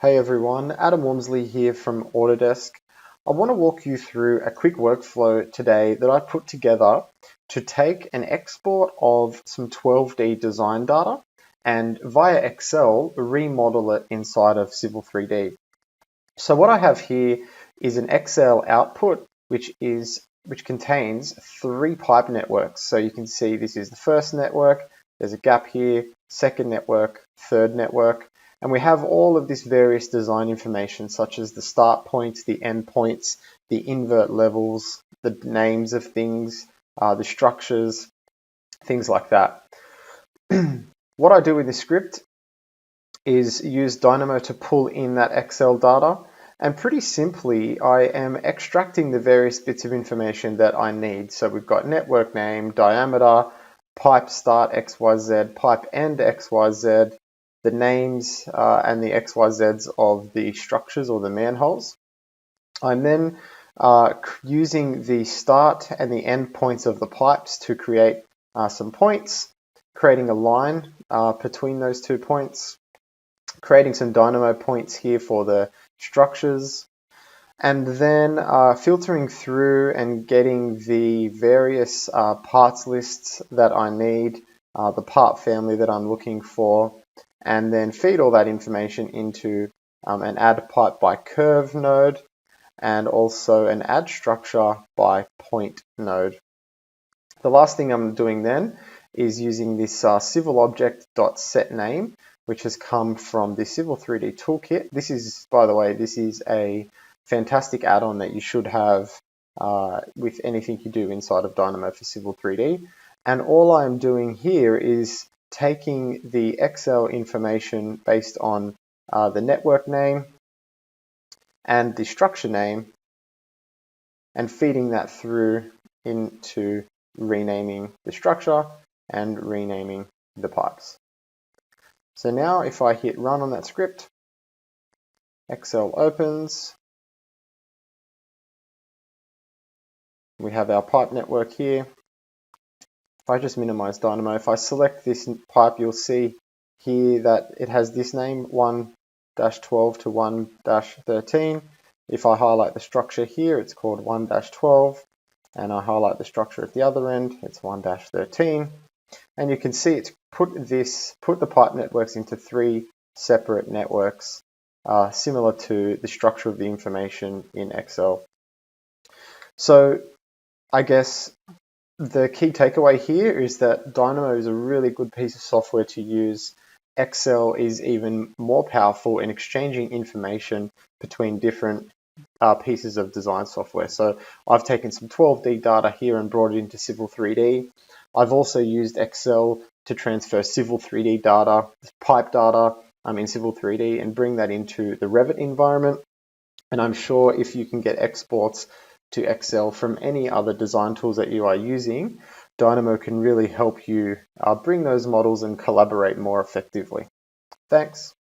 Hey everyone, Adam Wormsley here from Autodesk. I want to walk you through a quick workflow today that I put together to take an export of some 12D design data and via Excel remodel it inside of Civil 3D. So what I have here is an Excel output which contains three pipe networks. So you can see this is the first network, there's a gap here, second network, third network. And we have all of this various design information, such as the start points, the end points, the invert levels, the names of things, the structures, things like that. What I do with this script is use Dynamo to pull in that Excel data. And pretty simply, I am extracting the various bits of information that I need. So we've got network name, diameter, pipe start XYZ, pipe end XYZ, the names and the XYZs of the structures or the manholes. I'm then using the start and the end points of the pipes to create some points, creating a line between those 2 points, creating some Dynamo points here for the structures, and then filtering through and getting the various parts lists that I need, the part family that I'm looking for, and then feed all that information into an add pipe by curve node and also an add structure by point node. The last thing I'm doing then is using this civil object.setName, which has come from the Civil 3D toolkit. This is, by the way, this is a fantastic add-on that you should have with anything you do inside of Dynamo for Civil 3D. And all I'm doing here is taking the Excel information based on the network name and the structure name and feeding that through into renaming the structure and renaming the pipes. So now if I hit run on that script, Excel opens. We have our pipe network here. If I just minimize Dynamo, if I select this pipe, you'll see here that it has this name, 1-12 to 1-13. If I highlight the structure here, it's called 1-12, and I highlight the structure at the other end, it's 1-13. And you can see it's put the pipe networks into three separate networks, similar to the structure of the information in Excel. So I guess the key takeaway here is that Dynamo is a really good piece of software to use. Excel is even more powerful in exchanging information between different pieces of design software. So I've taken some 12D data here and brought it into Civil 3D. I've also used Excel to transfer Civil 3D data, pipe data in Civil 3D and bring that into the Revit environment. And I'm sure if you can get exports to Excel from any other design tools that you are using, Dynamo can really help you bring those models and collaborate more effectively. Thanks.